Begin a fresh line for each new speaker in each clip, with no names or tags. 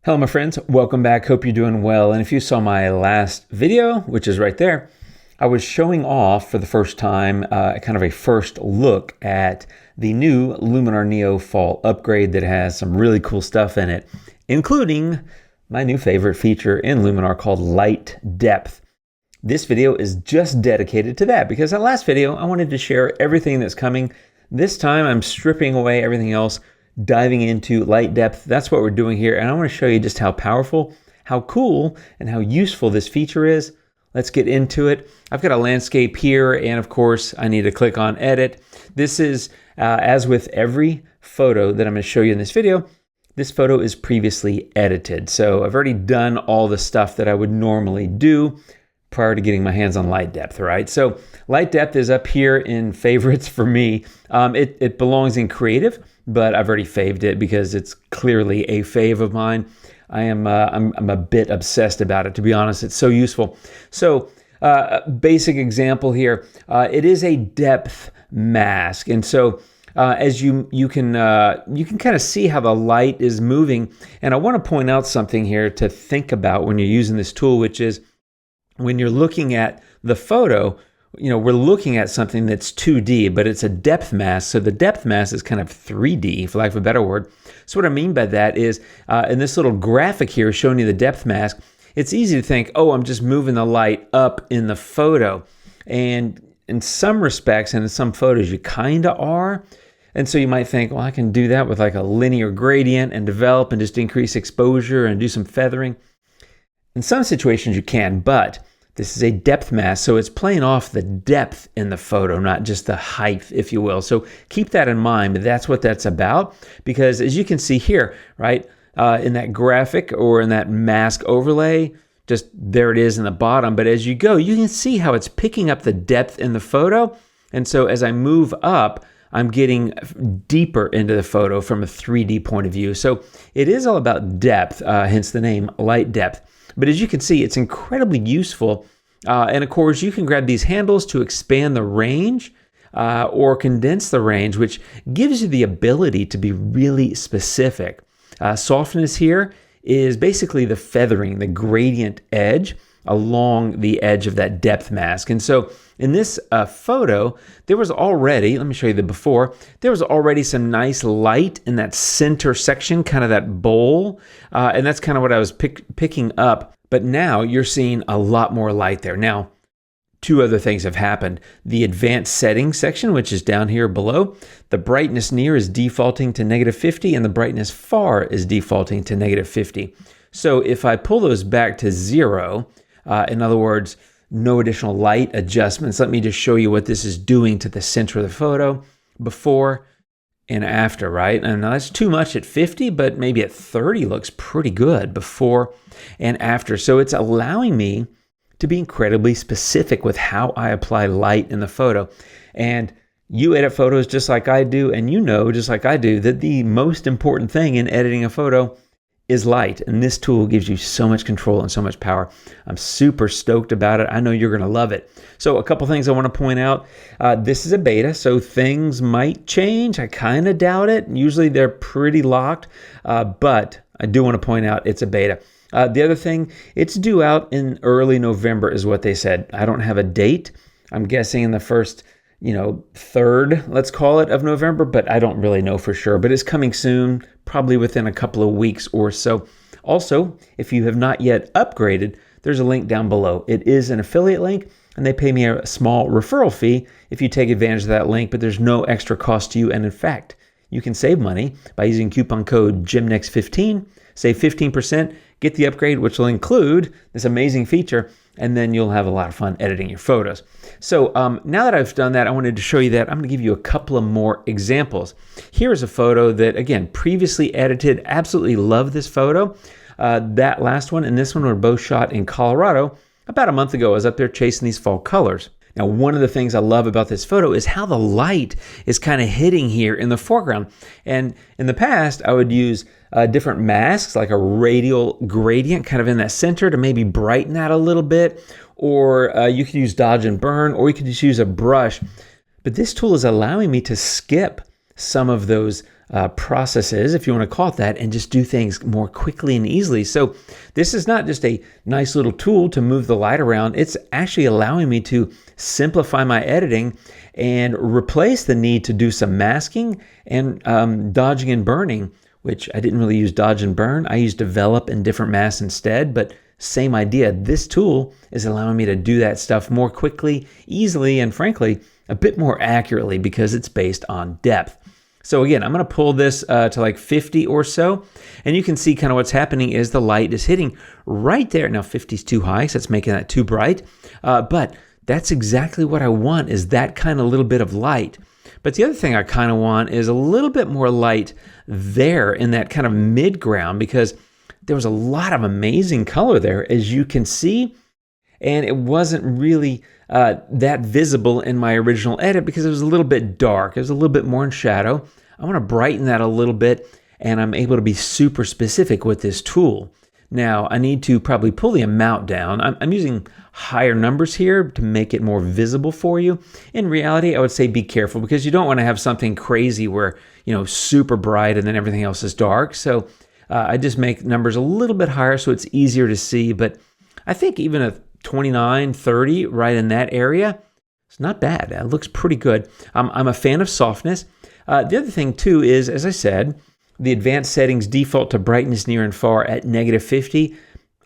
Hello my friends, welcome back. Hope you're doing well. And if you saw my last video, which is right there, I was showing off for the first time kind of a first look at the new Luminar Neo Fall upgrade that has some really cool stuff in it, including my new favorite feature in Luminar called light depth. This video is just dedicated to that because that last video I wanted to share everything that's coming. This time I'm stripping away everything else, diving into light depth. That's what we're doing here, and I want to show you just how powerful, how cool, and how useful this feature is. Let's get into it. I've got a landscape here, and of course I need to click on edit. This is as with every photo that I'm going to show you in this video, this photo is previously edited, so I've already done all the stuff that I would normally do prior to getting my hands on light depth, right? So light depth is up here in favorites for me. It belongs in creative, but I've already faved it because it's clearly a fave of mine. I'm a bit obsessed about it, to be honest. It's so useful. So basic example here, it is a depth mask, and so as you can kind of see how the light is moving. And I want to point out something here to think about when you're using this tool, which is when you're looking at the photo, we're looking at something that's 2D, but it's a depth mask. So the depth mask is kind of 3D, for lack of a better word. So what I mean by that is, in this little graphic here showing you the depth mask, it's easy to think, oh, I'm just moving the light up in the photo. And in some respects, and in some photos, you kind of are. And so you might think, well, I can do that with like a linear gradient and develop and just increase exposure and do some feathering. In some situations you can, but this is a depth mask, so it's playing off the depth in the photo, not just the height, if you will. So keep that in mind, but that's what that's about, because as you can see here, right, in that graphic or in that mask overlay, just there it is in the bottom, but as you go, you can see how it's picking up the depth in the photo, and so as I move up, I'm getting deeper into the photo from a 3D point of view. So it is all about depth, hence the name light depth. But as you can see, it's incredibly useful. And of course, you can grab these handles to expand the range or condense the range, which gives you the ability to be really specific. Softness here is basically the feathering, the gradient edge along the edge of that depth mask. And so in this photo, there was already, let me show you the before, there was already some nice light in that center section, kind of that bowl. And that's kind of what I was picking up. But now you're seeing a lot more light there. Now, two other things have happened. The advanced settings section, which is down here below, the brightness near is defaulting to -50 and the brightness far is defaulting to -50. So if I pull those back to 0, in other words, no additional light adjustments. Let me just show you what this is doing to the center of the photo before and after, right? And that's too much at 50, but maybe at 30 looks pretty good before and after. So it's allowing me to be incredibly specific with how I apply light in the photo. And you edit photos just like I do, and you know just like I do that the most important thing in editing a photo is light, and this tool gives you so much control and so much power. I'm super stoked about it. I know you're going to love it. So a couple things I want to point out. This is a beta, so things might change. I kind of doubt it. Usually they're pretty locked, but I do want to point out it's a beta. The other thing, it's due out in early November is what they said. I don't have a date. I'm guessing in the first third, let's call it, of November, but I don't really know for sure. But it's coming soon, probably within a couple of weeks or so. Also, if you have not yet upgraded, there's a link down below. It is an affiliate link, and they pay me a small referral fee if you take advantage of that link, but there's no extra cost to you. And in fact, you can save money by using coupon code GYMNEXT15, save 15%, get the upgrade, which will include this amazing feature, and then you'll have a lot of fun editing your photos. So now that I've done that, I wanted to show you that. I'm going to give you a couple of more examples. Here is a photo that, again, previously edited. Absolutely love this photo. That last one and this one were both shot in Colorado about a month ago. I was up there chasing these fall colors. Now, one of the things I love about this photo is how the light is kind of hitting here in the foreground. And in the past, I would use different masks, like a radial gradient kind of in that center to maybe brighten that a little bit. Or you could use dodge and burn, or you could just use a brush. But this tool is allowing me to skip some of those processes, if you want to call it that, and just do things more quickly and easily. So this is not just a nice little tool to move the light around. It's actually allowing me to simplify my editing and replace the need to do some masking and dodging and burning, which I didn't really use dodge and burn. I used develop and different masks instead, but same idea. This tool is allowing me to do that stuff more quickly, easily, and frankly, a bit more accurately because it's based on depth. So again, I'm going to pull this to like 50 or so, and you can see kind of what's happening is the light is hitting right there. Now 50 is too high, so it's making that too bright, but that's exactly what I want, is that kind of little bit of light. But the other thing I kind of want is a little bit more light there in that kind of mid-ground, because there was a lot of amazing color there, as you can see, and it wasn't really that visible in my original edit because it was a little bit dark. It was a little bit more in shadow. I want to brighten that a little bit, and I'm able to be super specific with this tool. Now, I need to probably pull the amount down. I'm using higher numbers here to make it more visible for you. In reality, I would say be careful because you don't want to have something crazy where, super bright and then everything else is dark. So I just make numbers a little bit higher so it's easier to see. But I think even a 29, 30, right in that area, it's not bad. It looks pretty good. I'm a fan of softness. The other thing too is, as I said, the advanced settings default to brightness near and far at -50.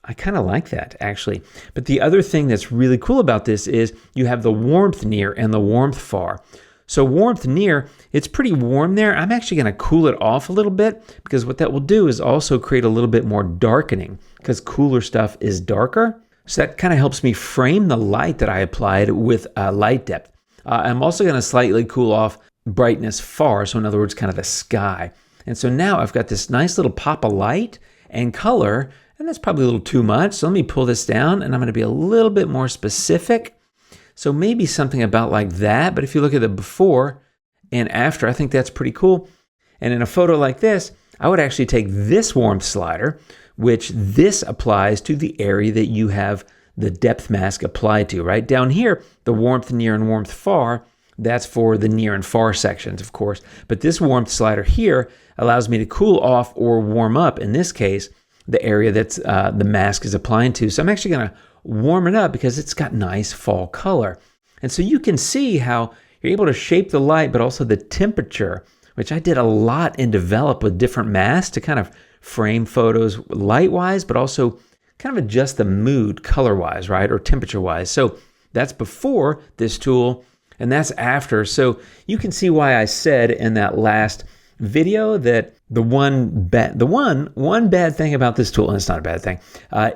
I kind of like that, actually. But the other thing that's really cool about this is you have the warmth near and the warmth far. So warmth near, it's pretty warm there. I'm actually going to cool it off a little bit, because what that will do is also create a little bit more darkening, because cooler stuff is darker. So that kind of helps me frame the light that I applied with light depth. I'm also going to slightly cool off brightness far, so in other words, kind of the sky. And so now I've got this nice little pop of light and color, and that's probably a little too much. So let me pull this down, and I'm going to be a little bit more specific. So maybe something about like that, but if you look at the before and after, I think that's pretty cool. And in a photo like this, I would actually take this warmth slider, which this applies to the area that you have the depth mask applied to, right? Down here, the warmth near and warmth far, that's for the near and far sections, of course. But this warmth slider here allows me to cool off or warm up, in this case, the area that's the mask is applying to. So I'm actually going to warm it up because it's got nice fall color. And so you can see how you're able to shape the light, but also the temperature, which I did a lot in develop with different masks to kind of frame photos light-wise, but also kind of adjust the mood color-wise, right, or temperature-wise. So that's before this tool, and that's after. So you can see why I said in that last video that the one bad thing about this tool, and it's not a bad thing,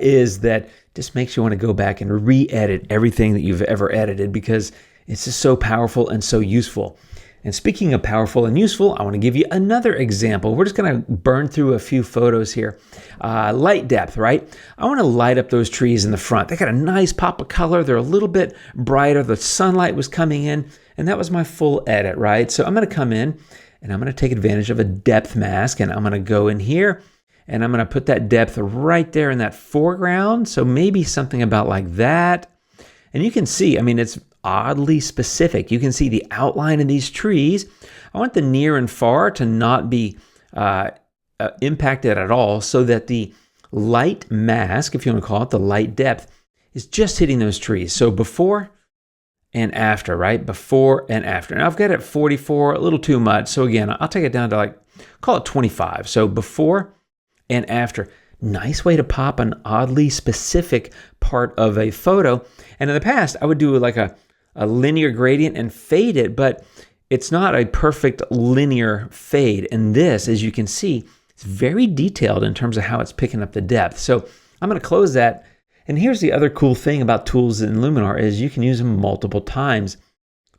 is that it just makes you want to go back and re-edit everything that you've ever edited, because it's just so powerful and so useful. And speaking of powerful and useful, I want to give you another example. We're just going to burn through a few photos here. Light depth, right? I want to light up those trees in the front. They got a nice pop of color. They're a little bit brighter. The sunlight was coming in, and that was my full edit, right? So I'm going to come in, and I'm going to take advantage of a depth mask, and I'm going to go in here, and I'm going to put that depth right there in that foreground. So maybe something about like that. And you can see, I mean, it's oddly specific. You can see the outline of these trees. I want the near and far to not be impacted at all, so that the light mask, if you want to call it, the light depth, is just hitting those trees. So before and after, right? Before and after. Now I've got it at 44, a little too much. So again, I'll take it down to like, call it 25. So before and after. Nice way to pop an oddly specific part of a photo. And in the past, I would do like a linear gradient and fade it, but it's not a perfect linear fade. And this, as you can see, it's very detailed in terms of how it's picking up the depth. So I'm going to close that. And here's the other cool thing about tools in Luminar is you can use them multiple times.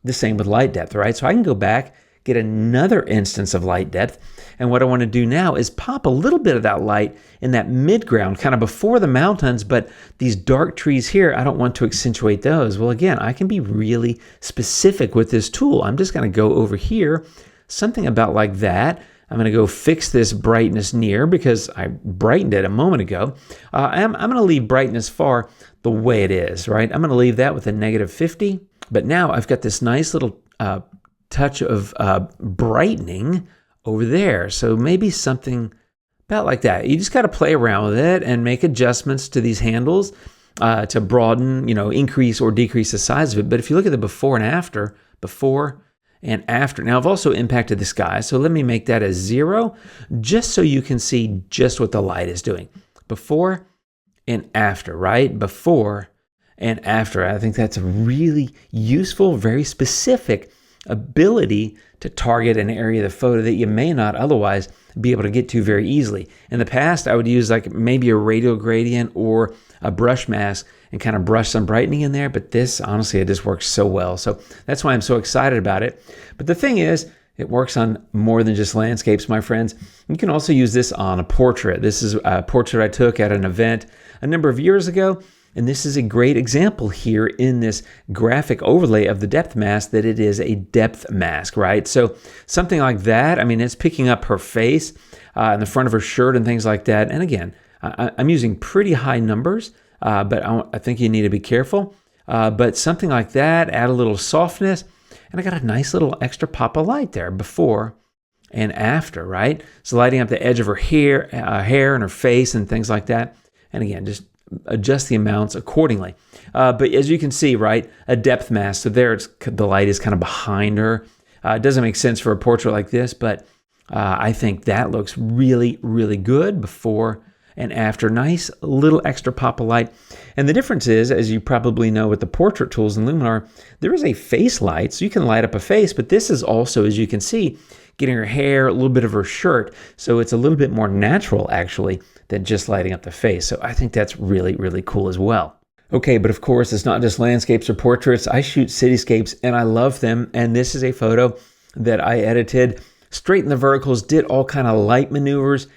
The same with light depth, right? So I can go back, get another instance of light depth. And what I want to do now is pop a little bit of that light in that midground, kind of before the mountains, but these dark trees here, I don't want to accentuate those. Well, again, I can be really specific with this tool. I'm just going to go over here, something about like that. I'm going to go fix this brightness near because I brightened it a moment ago. I'm going to leave brightness far the way it is, right? I'm going to leave that with a -50. But now I've got this nice little touch of brightening over there. So maybe something about like that. You just got to play around with it and make adjustments to these handles to broaden, increase or decrease the size of it. But if you look at the before and after, now I've also impacted the sky. So let me make that as 0, just so you can see just what the light is doing. Before and after, right? Before and after. I think that's a really useful, very specific ability to target an area of the photo that you may not otherwise be able to get to very easily. In the past, I would use like maybe a radial gradient or a brush mask and kind of brush some brightening in there, but this, honestly, it just works so well. So that's why I'm so excited about it. But the thing is, it works on more than just landscapes, my friends. You can also use this on a portrait. This is a portrait I took at an event a number of years ago, and this is a great example here in this graphic overlay of the depth mask that it is a depth mask, right? So something like that, I mean, it's picking up her face in the front of her shirt and things like that. And again, I'm using pretty high numbers, but I think you need to be careful. But something like that, add a little softness, and I got a nice little extra pop of light there before and after, right? So lighting up the edge of her hair and her face and things like that. And again, just adjust the amounts accordingly. But as you can see, right, a depth mask. So there, the light is kind of behind her. It doesn't make sense for a portrait like this, but I think that looks really, really good before and after. Nice little extra pop of light. And the difference is, as you probably know with the portrait tools in Luminar, there is a face light, so you can light up a face, but this is also, as you can see, getting her hair, a little bit of her shirt. So it's a little bit more natural, actually, than just lighting up the face. So I think that's really, really cool as well. Okay, but of course, it's not just landscapes or portraits. I shoot cityscapes, and I love them. And this is a photo that I edited, straightened the verticals, did all kind of light maneuvers,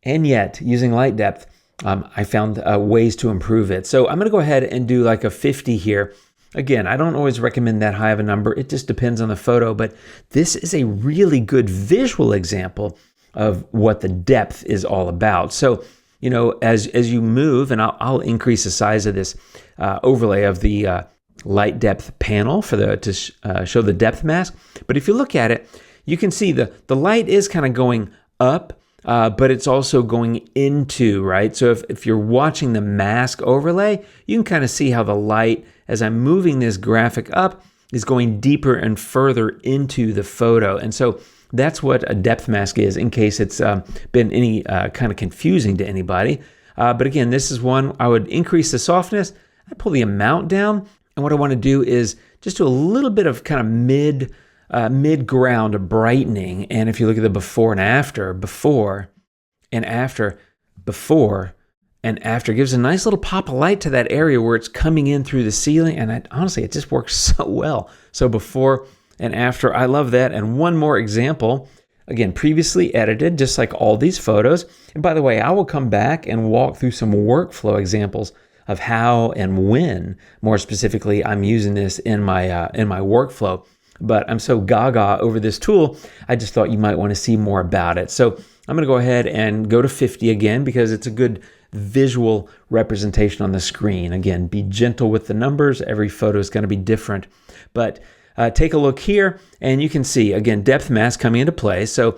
and yet, using light depth, I found ways to improve it. So I'm going to go ahead and do like a 50 here. Again, I don't always recommend that high of a number. It just depends on the photo, but this is a really good visual example of what the depth is all about. So, as you move, and I'll increase the size of this overlay of the light depth panel to show the depth mask. But if you look at it, you can see the light is kind of going up, but it's also going into, right? So if you're watching the mask overlay, you can kind of see how the light, as I'm moving this graphic up, is going deeper and further into the photo. And so that's what a depth mask is, in case it's been any kind of confusing to anybody. But again, this is one, I would increase the softness, I'd pull the amount down, and what I want to do is just do a little bit of kind of mid-ground brightening. And if you look at the before and after, gives a nice little pop of light to that area where it's coming in through the ceiling. And honestly, it just works so well. So before and after, I love that. And one more example, again, previously edited, just like all these photos. And by the way, I will come back and walk through some workflow examples of how and when, more specifically, I'm using this in my workflow. But I'm so gaga over this tool, I just thought you might want to see more about it. So I'm going to go ahead and go to 50 again, because it's a good visual representation on the screen. Again, be gentle with the numbers. Every photo is going to be different. But take a look here, and you can see, again, depth mask coming into play. So,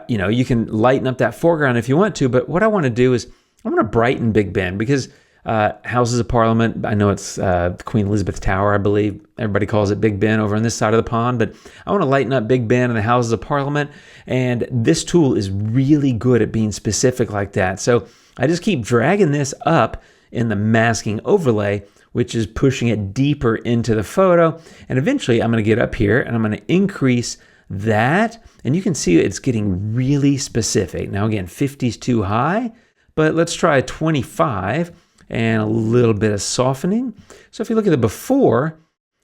you can lighten up that foreground if you want to. But what I want to do is I want to brighten Big Ben, because Houses of Parliament, I know it's Queen Elizabeth Tower, I believe. Everybody calls it Big Ben over on this side of the pond, but I want to lighten up Big Ben and the Houses of Parliament, and this tool is really good at being specific like that. So I just keep dragging this up in the masking overlay, which is pushing it deeper into the photo, and eventually I'm going to get up here and I'm going to increase that, and you can see it's getting really specific. Now again, 50 is too high, but let's try 25. And a little bit of softening. So if you look at the before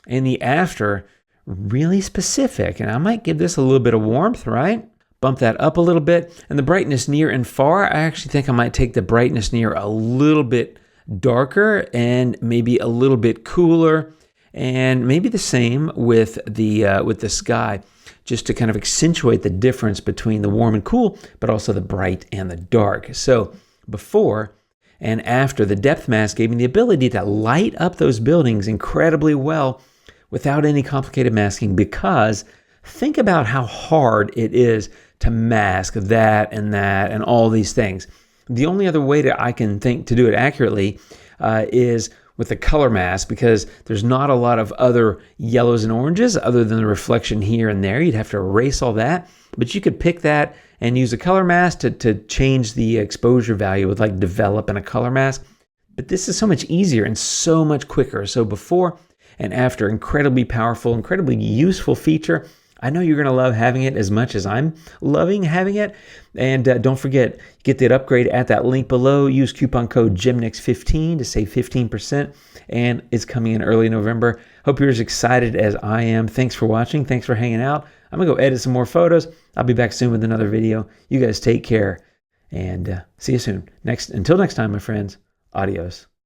and the after, really specific. And I might give this a little bit of warmth, right? Bump that up a little bit. And the brightness near and far, I actually think I might take the brightness near a little bit darker and maybe a little bit cooler. And maybe the same with the sky, just to kind of accentuate the difference between the warm and cool, but also the bright and the dark. So before and after, the depth mask gave me the ability to light up those buildings incredibly well without any complicated masking, because think about how hard it is to mask that and all these things. The only other way that I can think to do it accurately is with the color mask, because there's not a lot of other yellows and oranges other than the reflection here and there. You'd have to erase all that, but you could pick that and use a color mask to change the exposure value with like develop and a color mask. But this is so much easier and so much quicker. So before and after, incredibly powerful, incredibly useful feature. I know you're going to love having it as much as I'm loving having it. And don't forget, get that upgrade at that link below. Use coupon code GEMNIX15 to save 15%. And it's coming in early November. Hope you're as excited as I am. Thanks for watching. Thanks for hanging out. I'm going to go edit some more photos. I'll be back soon with another video. You guys take care. And see you soon. Until next time, my friends. Adios.